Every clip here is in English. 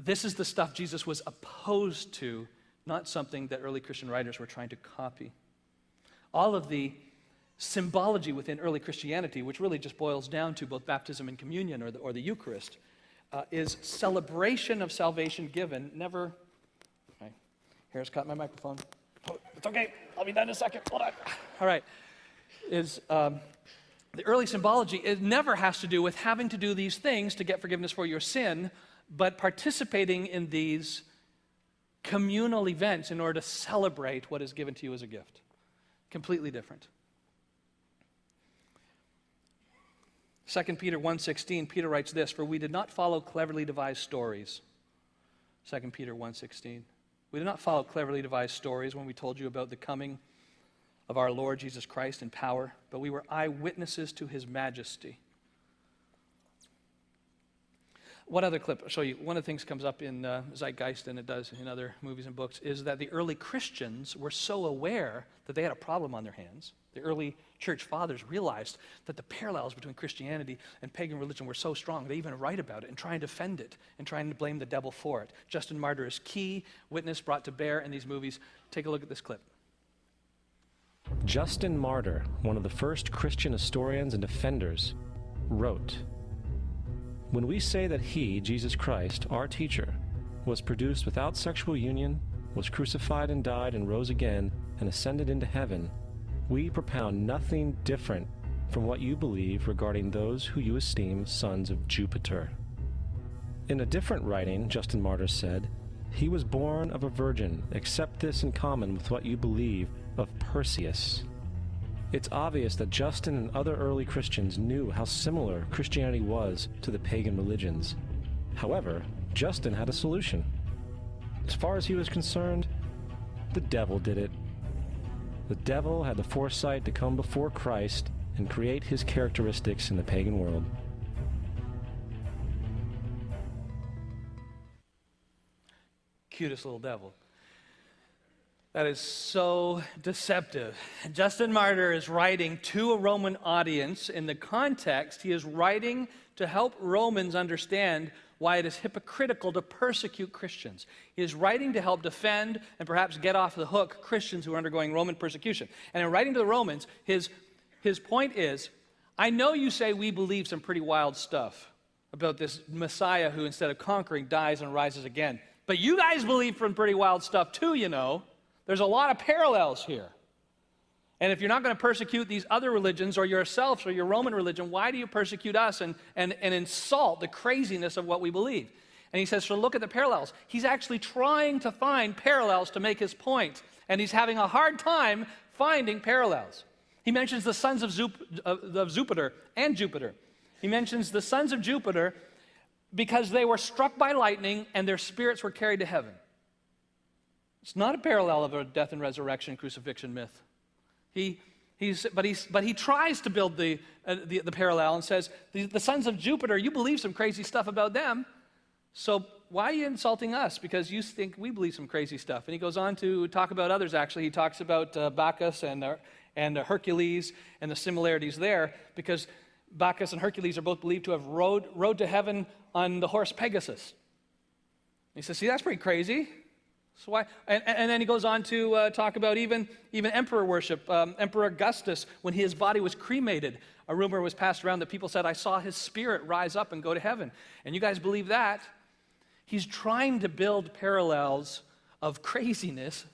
This is the stuff Jesus was opposed to, not something that early Christian writers were trying to copy. All of the symbology within early Christianity, which really just boils down to both baptism and communion or the Eucharist, is celebration of salvation given, never... Okay, Harris caught my microphone. Oh, it's okay, I'll be done in a second, hold on. All right, the early symbology, it never has to do with having to do these things to get forgiveness for your sin, but participating in these communal events in order to celebrate what is given to you as a gift. Completely different. 2 Peter 1:16, Peter writes this, "For we did not follow cleverly devised stories." 2 Peter 1:16. "We did not follow cleverly devised stories when we told you about the coming of our Lord Jesus Christ in power, but we were eyewitnesses to his majesty." One other clip I'll show you. One of the things that comes up in Zeitgeist, and it does in other movies and books, is that the early Christians were so aware that they had a problem on their hands. The early church fathers realized that the parallels between Christianity and pagan religion were so strong, they even write about it and try and defend it and try and blame the devil for it. Justin Martyr is key witness brought to bear in these movies. Take a look at this clip. Justin Martyr, one of the first Christian historians and defenders, wrote, "When we say that he, Jesus Christ, our teacher, was produced without sexual union, was crucified and died and rose again and ascended into heaven, we propound nothing different from what you believe regarding those who you esteem sons of Jupiter." In a different writing, Justin Martyr said, "He was born of a virgin, except this in common with what you believe of Perseus." It's obvious that Justin and other early Christians knew how similar Christianity was to the pagan religions. However, Justin had a solution. As far as he was concerned, the devil did it. The devil had the foresight to come before Christ and create his characteristics in the pagan world. Cutest little devil. That is so deceptive. Justin Martyr is writing to a Roman audience. In the context, he is writing to help Romans understand why it is hypocritical to persecute Christians. He is writing to help defend and perhaps get off the hook Christians who are undergoing Roman persecution. And in writing to the Romans, his point is, I know you say we believe some pretty wild stuff about this Messiah who, instead of conquering, dies and rises again. But you guys believe some pretty wild stuff too, you know. There's a lot of parallels here. And if you're not going to persecute these other religions or yourselves or your Roman religion, why do you persecute us and insult the craziness of what we believe? And he says, so look at the parallels. He's actually trying to find parallels to make his point. And he's having a hard time finding parallels. He mentions the sons of Jupiter and Jupiter. He mentions the sons of Jupiter because they were struck by lightning and their spirits were carried to heaven. It's not a parallel of a death and resurrection crucifixion myth. But he tries to build the parallel and says, the sons of Jupiter, you believe some crazy stuff about them, so why are you insulting us? Because you think we believe some crazy stuff. And he goes on to talk about others, actually. He talks about Bacchus and Hercules and the similarities there, because Bacchus and Hercules are both believed to have rode to heaven on the horse Pegasus. He says, see, that's pretty crazy. So why? And then he goes on to talk about even emperor worship. Emperor Augustus, when his body was cremated, a rumor was passed around that people said, I saw his spirit rise up and go to heaven. And you guys believe that? He's trying to build parallels of craziness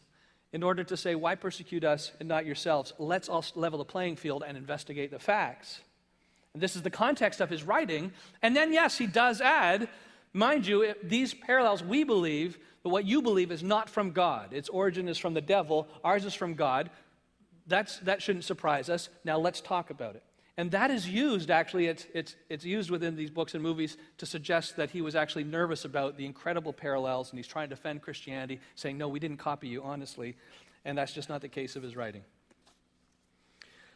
in order to say, why persecute us and not yourselves? Let's all level the playing field and investigate the facts. And this is the context of his writing. And then, yes, he does add, mind you, these parallels we believe, but what you believe is not from God. Its origin is from the devil. Ours is from God. That shouldn't surprise us. Now let's talk about it. And that is used, actually, it's used within these books and movies to suggest that he was actually nervous about the incredible parallels, and he's trying to defend Christianity, saying, no, we didn't copy you, honestly. And that's just not the case of his writing.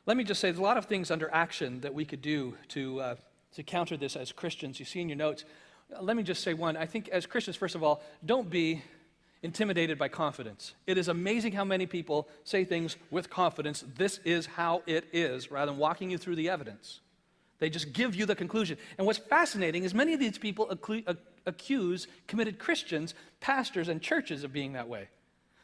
Let me just say, there's a lot of things under action that we could do to counter this as Christians. You see in your notes. Let me just say one. I think as Christians, first of all, don't be intimidated by confidence. It is amazing how many people say things with confidence, this is how it is, rather than walking you through the evidence. They just give you the conclusion. And what's fascinating is many of these people accuse committed Christians, pastors, and churches of being that way.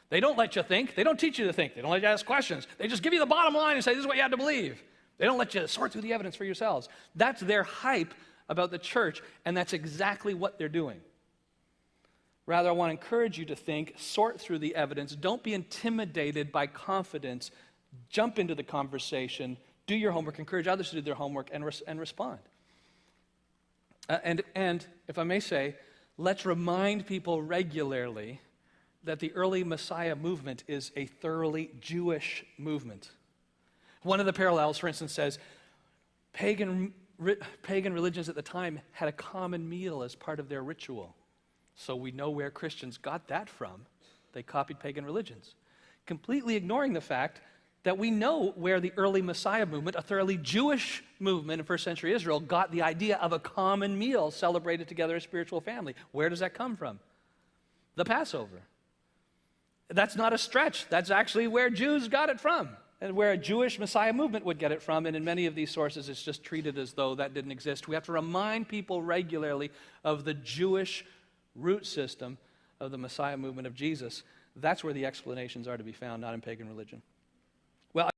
They don't let you think. They don't teach you to think. They don't let you ask questions. They just give you the bottom line and say, this is what you have to believe. They don't let you sort through the evidence for yourselves. That's their hype about the church, and that's exactly what they're doing. Rather, I want to encourage you to think, sort through the evidence. Don't be intimidated by confidence. Jump into the conversation. Do your homework. Encourage others to do their homework and respond. And if I may say, let's remind people regularly that the early Messiah movement is a thoroughly Jewish movement. One of the parallels, for instance, says pagan religions at the time had a common meal as part of their ritual. So we know where Christians got that from. They copied pagan religions, completely ignoring the fact that we know where the early Messiah movement, a thoroughly Jewish movement in first century Israel, got the idea of a common meal celebrated together as a spiritual family. Where does that come from? The Passover. That's not a stretch. That's actually where Jews got it from, and where a Jewish Messiah movement would get it from. And in many of these sources, it's just treated as though that didn't exist. We have to remind people regularly of the Jewish root system of the Messiah movement of Jesus. That's where the explanations are to be found, not in pagan religion.